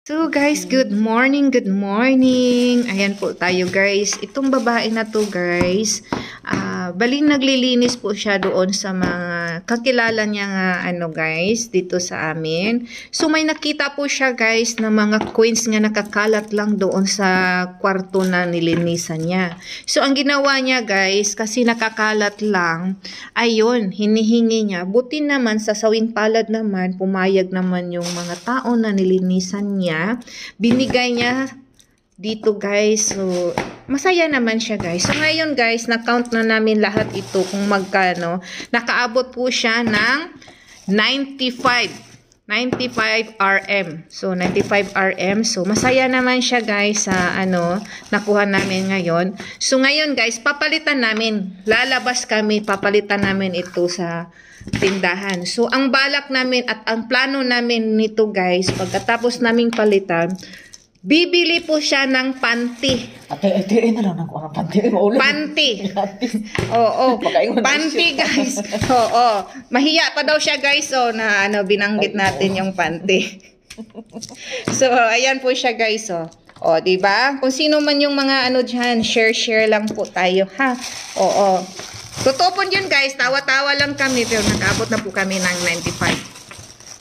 So guys, good morning, good morning. Ayan po tayo guys. Itong babae na to guys, baling naglilinis po siya doon sa mga kakilala niya nga guys, dito sa amin. So may nakita po siya guys na mga coins nga nakakalat lang doon sa kwarto na nilinisan niya. So ang ginawa niya guys, kasi nakakalat lang, ayun, hinihingi niya. Buti naman sa sawing palad naman, pumayag naman yung mga tao na nilinisan niya. Binigay niya dito guys. So masaya naman siya guys. So ngayon guys, na-count na namin lahat ito kung magkano. Nakaabot po siya ng 95 RM. So 95 RM. So masaya naman siya guys sa nakuha namin ngayon. So ngayon guys, papalitan namin. Lalabas kami, papalitan namin ito sa tindahan. So ang balak namin at ang plano namin nito guys, pagkatapos naming palitan, bibili po siya ng panty. Ate, na lang ako ang panty. Panty. Oo, panty guys. Oo. Mahiya pa daw siya guys. So na binanggit natin yung panty. So ayan po siya guys. O, di ba? Kung sino man yung mga diyan, share lang po tayo ha. Oo. Totoo po yun guys, tawa-tawa lang kami pero nakaabot na po kami ng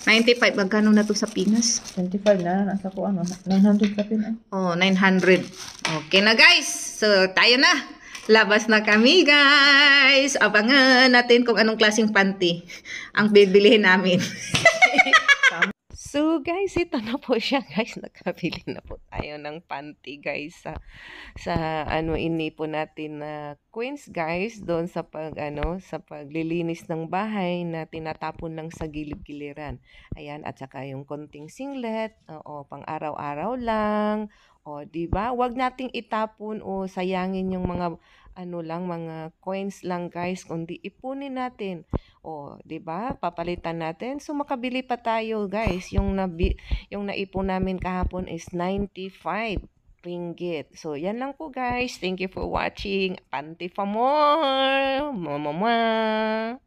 95, magkano na to sa Pinas? 25 na, nasa ko 900 ka pin. Oh, 900. Okay na guys, so tayo na. Labas na kami guys. Abangan natin kung anong klaseng panty ang bibilihin namin. So guys, ito na po siya guys. Nakabili na po tayo ng panty guys sa ini po natin na coins guys doon sa sa paglilinis ng bahay na tinatapon lang sa gilid-giliran. Ayan, at saka yung konting singlet, pang araw-araw lang. O, di ba? Huwag nating itapon o sayangin yung mga mga coins lang guys, kundi ipunin natin. O, 'di ba? Papalitan natin. So makabili pa tayo, guys. Yung naipon namin kahapon is 95 ringgit. So yan lang po, guys. Thank you for watching. Panty for more. Mama.